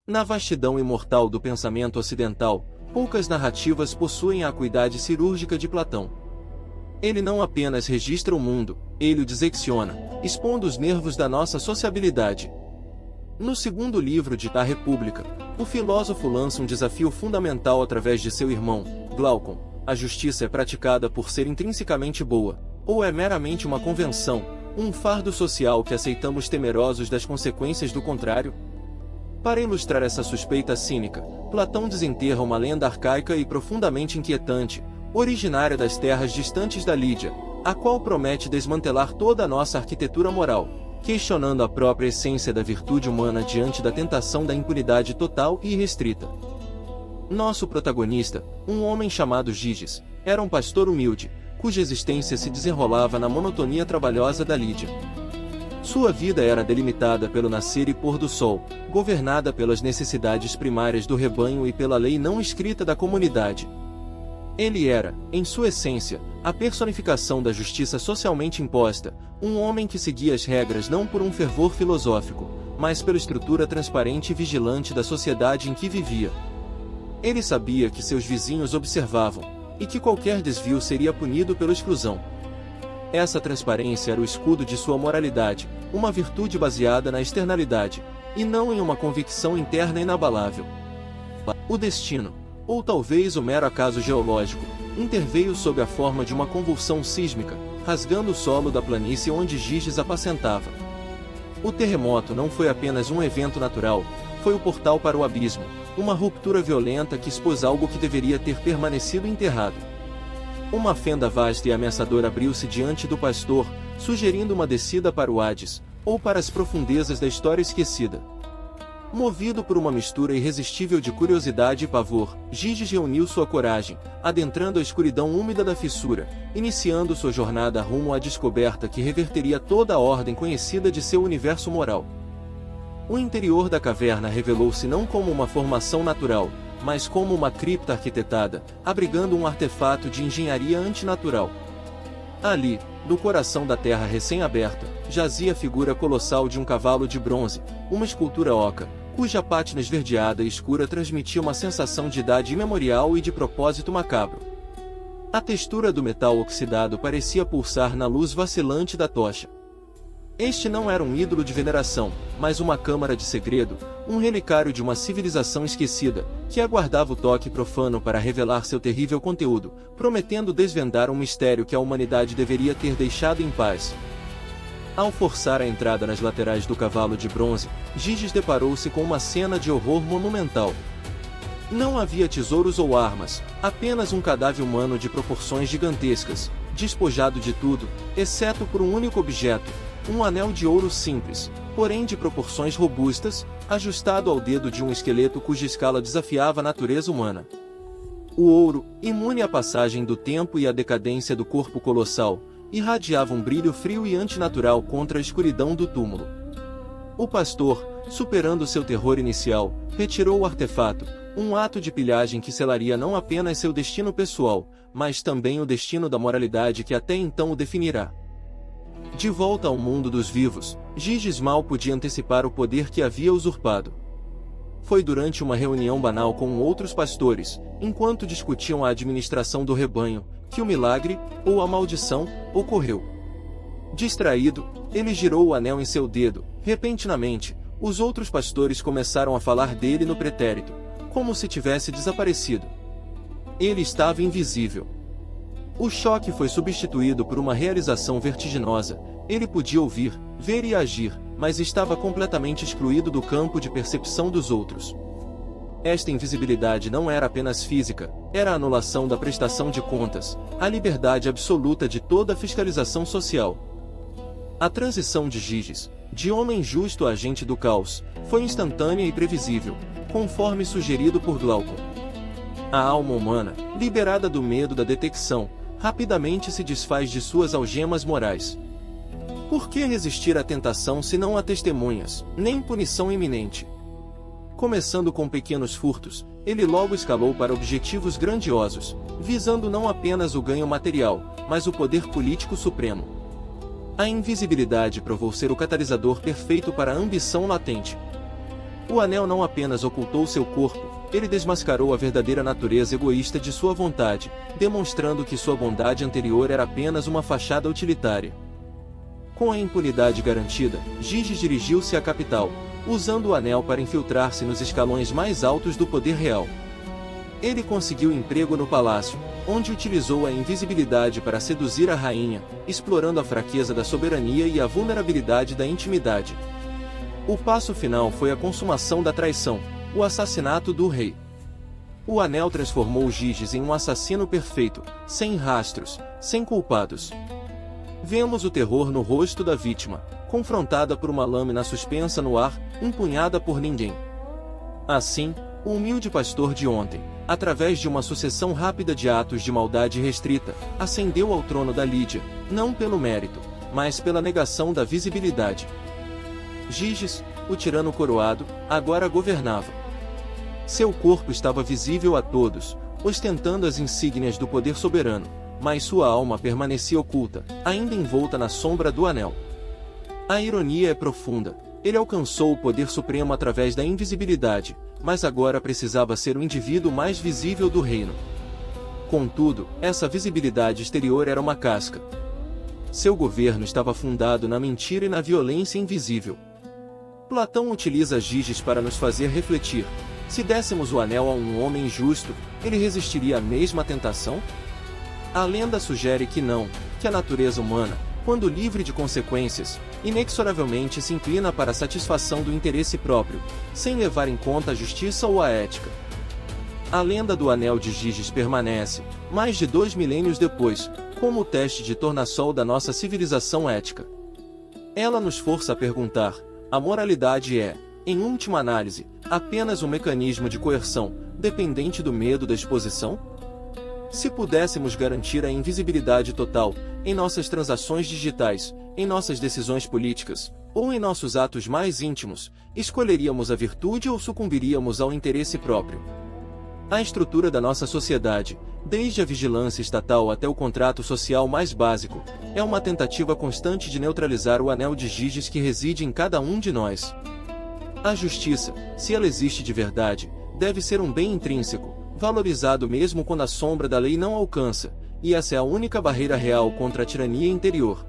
Na vastidão imortal do pensamento ocidental, poucas narrativas possuem a acuidade cirúrgica de Platão. Ele não apenas registra o mundo, ele o dissecciona, expondo os nervos da nossa sociabilidade. No segundo livro de A República, o filósofo lança um desafio fundamental através de seu irmão, Glaucon: a justiça é praticada por ser intrinsecamente boa, ou é meramente uma convenção, um fardo social que aceitamos temerosos das consequências do contrário? Para ilustrar essa suspeita cínica, Platão desenterra uma lenda arcaica e profundamente inquietante, originária das terras distantes da Lídia, a qual promete desmantelar toda a nossa arquitetura moral, questionando a própria essência da virtude humana diante da tentação da impunidade total e irrestrita. Nosso protagonista, um homem chamado Giges, era um pastor humilde, cuja existência se desenrolava na monotonia trabalhosa da Lídia. Sua vida era delimitada pelo nascer e pôr do sol, governada pelas necessidades primárias do rebanho e pela lei não escrita da comunidade. Ele era, em sua essência, a personificação da justiça socialmente imposta, um homem que seguia as regras não por um fervor filosófico, mas pela estrutura transparente e vigilante da sociedade em que vivia. Ele sabia que seus vizinhos observavam, e que qualquer desvio seria punido pela exclusão. Essa transparência era o escudo de sua moralidade, uma virtude baseada na externalidade, e não em uma convicção interna inabalável. O destino, ou talvez o mero acaso geológico, interveio sob a forma de uma convulsão sísmica, rasgando o solo da planície onde Giges apacentava. O terremoto não foi apenas um evento natural, foi o portal para o abismo, uma ruptura violenta que expôs algo que deveria ter permanecido enterrado. Uma fenda vasta e ameaçadora abriu-se diante do pastor, sugerindo uma descida para o Hades, ou para as profundezas da história esquecida. Movido por uma mistura irresistível de curiosidade e pavor, Giges reuniu sua coragem, adentrando a escuridão úmida da fissura, iniciando sua jornada rumo à descoberta que reverteria toda a ordem conhecida de seu universo moral. O interior da caverna revelou-se não como uma formação natural, mas como uma cripta arquitetada, abrigando um artefato de engenharia antinatural. Ali, no coração da terra recém-aberta, jazia a figura colossal de um cavalo de bronze, uma escultura oca, cuja pátina esverdeada e escura transmitia uma sensação de idade imemorial e de propósito macabro. A textura do metal oxidado parecia pulsar na luz vacilante da tocha. Este não era um ídolo de veneração, mas uma câmara de segredo, um relicário de uma civilização esquecida, que aguardava o toque profano para revelar seu terrível conteúdo, prometendo desvendar um mistério que a humanidade deveria ter deixado em paz. Ao forçar a entrada nas laterais do cavalo de bronze, Giges deparou-se com uma cena de horror monumental. Não havia tesouros ou armas, apenas um cadáver humano de proporções gigantescas, despojado de tudo, exceto por um único objeto, um anel de ouro simples, porém de proporções robustas, ajustado ao dedo de um esqueleto cuja escala desafiava a natureza humana. O ouro, imune à passagem do tempo e à decadência do corpo colossal, irradiava um brilho frio e antinatural contra a escuridão do túmulo. O pastor, superando seu terror inicial, retirou o artefato, um ato de pilhagem que selaria não apenas seu destino pessoal, mas também o destino da moralidade que até então o definirá. De volta ao mundo dos vivos, Giges mal podia antecipar o poder que havia usurpado. Foi durante uma reunião banal com outros pastores, enquanto discutiam a administração do rebanho, que o milagre, ou a maldição, ocorreu. Distraído, ele girou o anel em seu dedo. Repentinamente, os outros pastores começaram a falar dele no pretérito, como se tivesse desaparecido. Ele estava invisível. O choque foi substituído por uma realização vertiginosa. Ele podia ouvir, ver e agir, mas estava completamente excluído do campo de percepção dos outros. Esta invisibilidade não era apenas física, era a anulação da prestação de contas, a liberdade absoluta de toda a fiscalização social. A transição de Giges, de homem justo a agente do caos, foi instantânea e previsível, conforme sugerido por Glaucon. A alma humana, liberada do medo da detecção, rapidamente se desfaz de suas algemas morais. Por que resistir à tentação se não há testemunhas, nem punição iminente? Começando com pequenos furtos, ele logo escalou para objetivos grandiosos, visando não apenas o ganho material, mas o poder político supremo. A invisibilidade provou ser o catalisador perfeito para a ambição latente. O anel não apenas ocultou seu corpo, ele desmascarou a verdadeira natureza egoísta de sua vontade, demonstrando que sua bondade anterior era apenas uma fachada utilitária. Com a impunidade garantida, Gigis dirigiu-se à capital, usando o anel para infiltrar-se nos escalões mais altos do poder real. Ele conseguiu emprego no palácio, onde utilizou a invisibilidade para seduzir a rainha, explorando a fraqueza da soberania e a vulnerabilidade da intimidade. O passo final foi a consumação da traição, o assassinato do rei. O anel transformou Gigis em um assassino perfeito, sem rastros, sem culpados. Vemos o terror no rosto da vítima, confrontada por uma lâmina suspensa no ar, empunhada por ninguém. Assim, o humilde pastor de ontem, através de uma sucessão rápida de atos de maldade restrita, ascendeu ao trono da Lídia, não pelo mérito, mas pela negação da visibilidade. Gigis, o tirano coroado, agora governava. Seu corpo estava visível a todos, ostentando as insígnias do poder soberano, mas sua alma permanecia oculta, ainda envolta na sombra do anel. A ironia é profunda. Ele alcançou o poder supremo através da invisibilidade, mas agora precisava ser o indivíduo mais visível do reino. Contudo, essa visibilidade exterior era uma casca. Seu governo estava fundado na mentira e na violência invisível. Platão utiliza Gigis para nos fazer refletir. Se dessemos o anel a um homem justo, ele resistiria à mesma tentação? A lenda sugere que não, que a natureza humana, quando livre de consequências, inexoravelmente se inclina para a satisfação do interesse próprio, sem levar em conta a justiça ou a ética. A lenda do anel de Gigis permanece, mais de 2 milênios depois, como o teste de tornassol da nossa civilização ética. Ela nos força a perguntar: a moralidade é, em última análise, apenas um mecanismo de coerção, dependente do medo da exposição? Se pudéssemos garantir a invisibilidade total, em nossas transações digitais, em nossas decisões políticas, ou em nossos atos mais íntimos, escolheríamos a virtude ou sucumbiríamos ao interesse próprio? A estrutura da nossa sociedade, desde a vigilância estatal até o contrato social mais básico, é uma tentativa constante de neutralizar o anel de Gigis que reside em cada um de nós. A justiça, se ela existe de verdade, deve ser um bem intrínseco, valorizado mesmo quando a sombra da lei não alcança, e essa é a única barreira real contra a tirania interior.